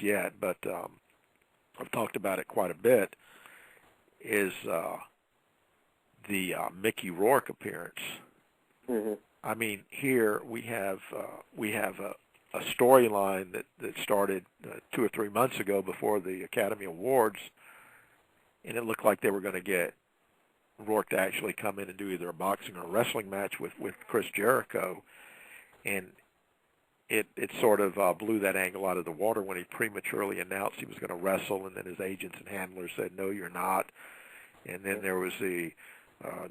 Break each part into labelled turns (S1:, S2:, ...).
S1: yet, but I've talked about it quite a bit, is the Mickey Rourke appearance.
S2: Mm-hmm.
S1: I mean, here we have a storyline that started 2 or 3 months ago before the Academy Awards, and it looked like they were going to get Rourke to actually come in and do either a boxing or a wrestling match with Chris Jericho, and it sort of blew that angle out of the water when he prematurely announced he was going to wrestle, and then his agents and handlers said, no, you're not. And then there was the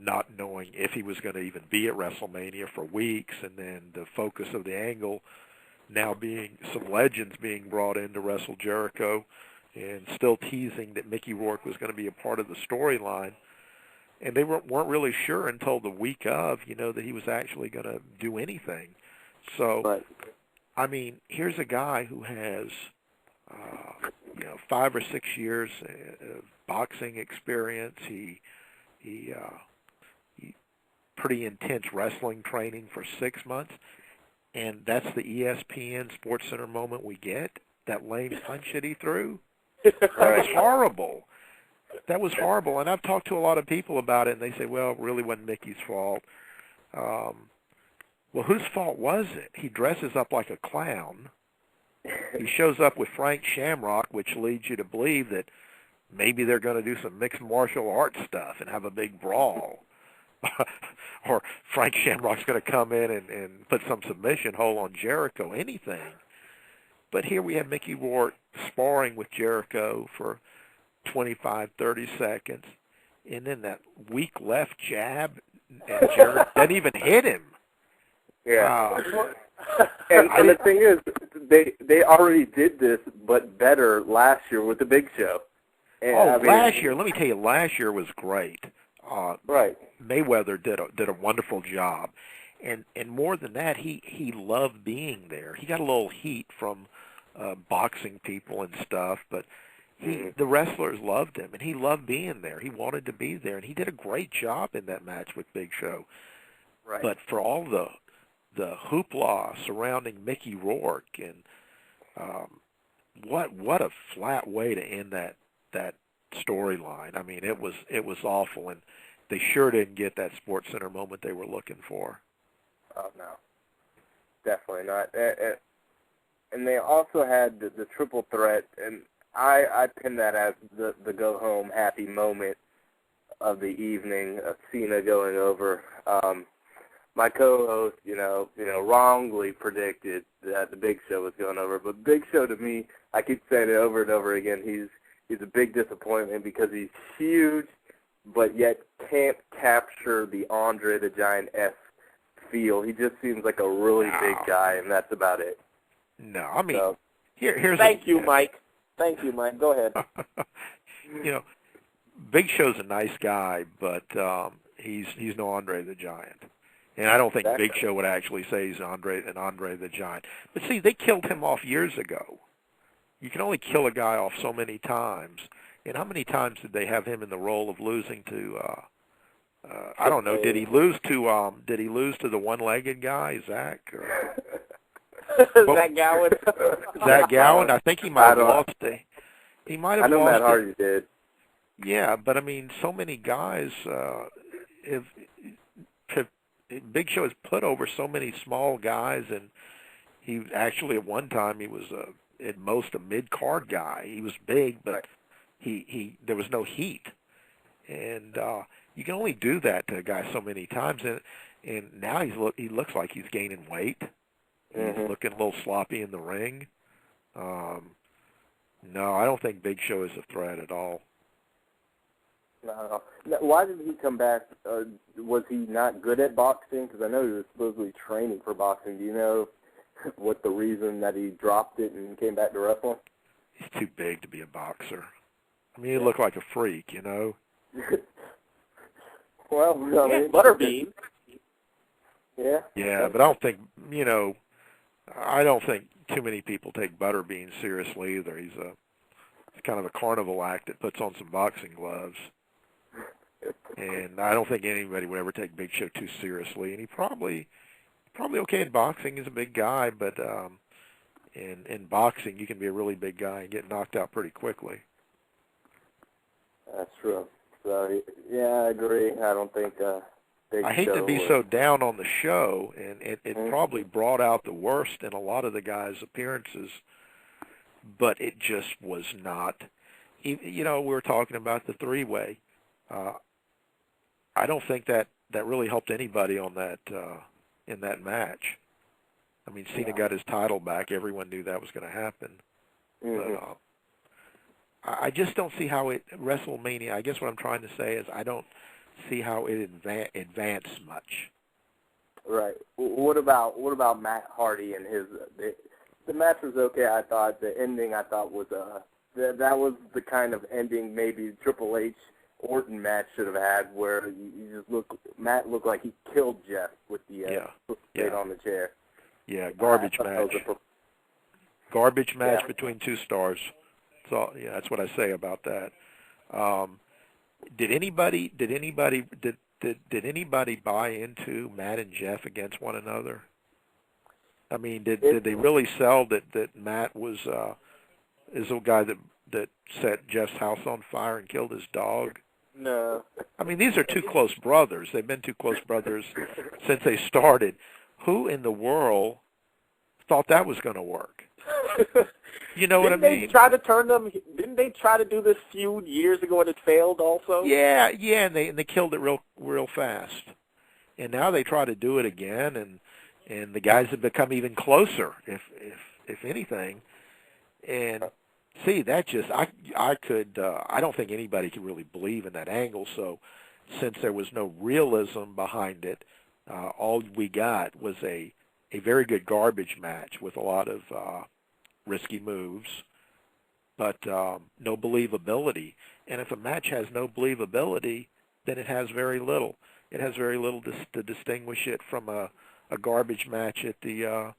S1: not knowing if he was going to even be at WrestleMania for weeks, and then the focus of the angle now being some legends being brought in to wrestle Jericho, and still teasing that Mickey Rourke was going to be a part of the storyline. And they weren't really sure until the week of, that he was actually going to do anything. So,
S2: right.
S1: I mean, here's a guy who has, 5 or 6 years of boxing experience. He pretty intense wrestling training for 6 months, and that's the ESPN SportsCenter moment we get. That lame punch that he threw, that was horrible. That was horrible, and I've talked to a lot of people about it, and they say, well, it really wasn't Mickey's fault. Well, whose fault was it? He dresses up like a clown. He shows up with Frank Shamrock, which leads you to believe that maybe they're going to do some mixed martial arts stuff and have a big brawl. Or Frank Shamrock's going to come in and put some submission hole on Jericho, anything. But here we have Mickey Rourke sparring with Jericho for 25, 30 seconds, and then that weak left jab, and Jericho doesn't even hit him.
S2: Yeah. And the thing is, they already did this, but better last year with the Big Show. And,
S1: last year, let me tell you, last year was great.
S2: Right.
S1: Mayweather did a wonderful job, and more than that, he loved being there. He got a little heat from boxing people and stuff, but the wrestlers loved him, and he loved being there. He wanted to be there, and he did a great job in that match with Big Show.
S2: Right.
S1: But for all the hoopla surrounding Mickey Rourke, and what a flat way to end that storyline. I mean, it was awful, and they sure didn't get that SportsCenter moment they were looking for.
S2: Oh, no. Definitely not. And they also had the triple threat, and I pin that as the go-home happy moment of the evening of Cena going over. My co-host, wrongly predicted that the Big Show was going over, but Big Show to me, I keep saying it over and over again, he's a big disappointment because he's huge, but yet can't capture the Andre the Giant-esque feel. He just seems like a really big guy, and that's about it.
S1: No, I mean,
S2: so,
S1: here's
S2: Thank you, Mike. Go ahead.
S1: Big Show's a nice guy, but he's no Andre the Giant. And I don't think Big Show would actually say he's an Andre the Giant. But see, they killed him off years ago. You can only kill a guy off so many times. And how many times did they have him in the role of losing to? I don't know. Did he lose to the one-legged guy, Zach? Or,
S2: Zach Gowen.
S1: Zach Gowen. I think he might have lost. He might have lost.
S2: I know Matt Hardy did.
S1: Yeah, but I mean, so many guys. Big Show has put over so many small guys, and he actually at one time he was at most a mid-card guy. He was big, but there was no heat, and you can only do that to a guy so many times. And now he looks like he's gaining weight. He's looking a little sloppy in the ring. No, I don't think Big Show is a threat at all.
S2: No. Why did he come back? Was he not good at boxing? Because I know he was supposedly training for boxing. Do you know what the reason that he dropped it and came back to wrestling?
S1: He's too big to be a boxer. I mean, he looked like a freak,
S2: Well, I mean, Butterbean. Yeah.
S1: Yeah, but I don't think too many people take Butterbean seriously either. He's kind of a carnival act that puts on some boxing gloves. And I don't think anybody would ever take Big Show too seriously. And he probably okay in boxing. He's a big guy, but In boxing, you can be a really big guy and get knocked out pretty quickly.
S2: That's true. So, yeah, I agree. I don't think Big
S1: I hate
S2: Show
S1: to be
S2: was...
S1: so down on the show, and it probably brought out the worst in a lot of the guys' appearances, but it just was not. You know, we were talking about the three-way. I don't think that really helped anybody on that in that match. I mean, Cena got his title back. Everyone knew that was going to happen. But I just don't see how WrestleMania, I guess what I'm trying to say is I don't see how it advanced much.
S2: Right. What about Matt Hardy and his... The match was okay, I thought. The ending, I thought, was... that was the kind of ending maybe Triple H Orton match should have had, where you just Matt looked like he killed Jeff with the plate on the chair.
S1: Yeah, garbage match. Garbage match between two stars. So yeah, that's what I say about that. Did anybody buy into Matt and Jeff against one another? I mean, did they really sell that Matt was is the guy that set Jeff's house on fire and killed his dog?
S2: No.
S1: I mean, these are two close brothers. They've been two close brothers since they started. Who in the world thought that was going to work? You know what I mean?
S3: Didn't they try to do this feud years ago and it failed also?
S1: Yeah, and they killed it real fast. And now they try to do it again, and the guys have become even closer, if anything. And see, that just I don't think anybody could really believe in that angle. So, since there was no realism behind it, all we got was a very good garbage match with a lot of risky moves, but no believability. And if a match has no believability, then it has very little. It has very little to distinguish it from a garbage match at the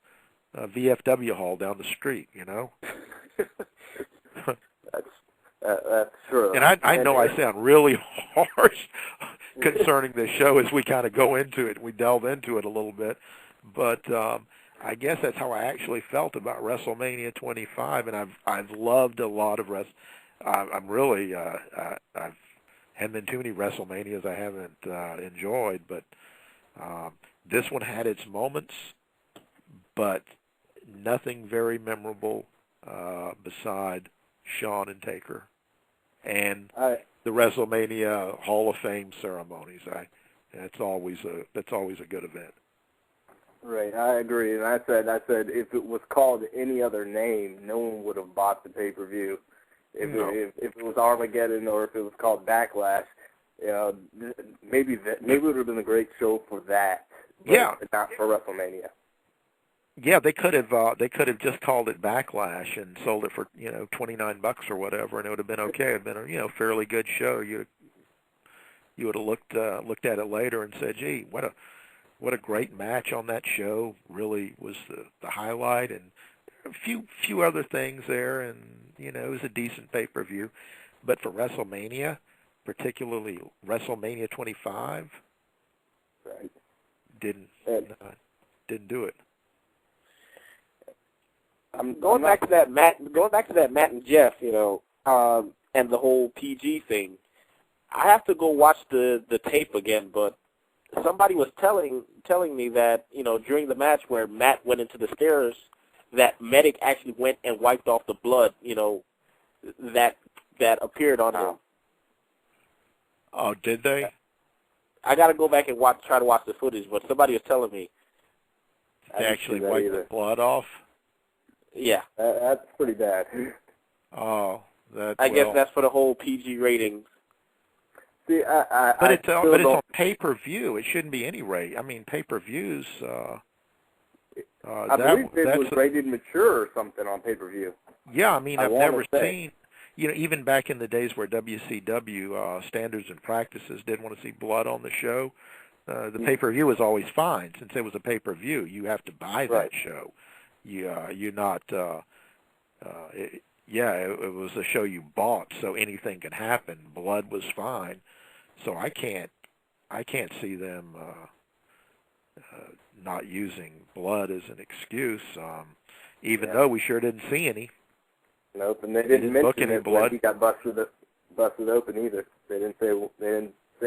S1: VFW hall down the street, you know?
S2: That's true.
S1: And I know I sound really harsh concerning this show as we kind of go into it, we delve into it a little bit, but I guess that's how I actually felt about WrestleMania 25, and I've loved a lot of I'm really I've haven't been too many WrestleManias I haven't enjoyed, but this one had its moments, but nothing very memorable beside Shawn and Taker and the WrestleMania Hall of Fame ceremonies. That's always a good event.
S2: Right, I agree. And I said if it was called any other name, no one would have bought the pay-per-view. If it was Armageddon or if it was called Backlash, you know, maybe it would have been a great show for that. But not for WrestleMania.
S1: Yeah, they could have just called it Backlash and sold it for $29 or whatever, and it would have been okay. It'd been a fairly good show. You would have looked at it later and said, "Gee, what a great match on that show! Really was the highlight." And a few other things there, and it was a decent pay-per-view. But for WrestleMania, particularly WrestleMania 25,
S2: right,
S1: didn't do it.
S3: Going back to that Matt and Jeff, and the whole PG thing. I have to go watch the tape again, but somebody was telling me that during the match where Matt went into the stairs, that Medic actually went and wiped off the blood, that appeared on him.
S1: Oh, did they?
S3: I got to go back and try to watch the footage, but somebody was telling me.
S1: They actually wiped the blood off?
S3: Yeah.
S2: That's pretty bad.
S1: Oh,
S3: I guess that's for the whole PG rating.
S2: See,
S1: but it's on pay-per-view. It shouldn't be any rate. I mean, pay-per-views.
S2: I believe it was rated mature or something on pay-per-view.
S1: Yeah, I mean, I've never seen. Even back in the days where WCW Standards and Practices didn't want to see blood on the show, the pay-per-view was always fine. Since it was a pay-per-view, you have to buy that show. You're not. It was a show you bought, so anything could happen. Blood was fine, so I can't see them not using blood as an excuse. even though we sure didn't see any.
S2: Nope, and they didn't
S1: book
S2: mention
S1: any
S2: it
S1: blood.
S2: when he got busted open either. They didn't say, they didn't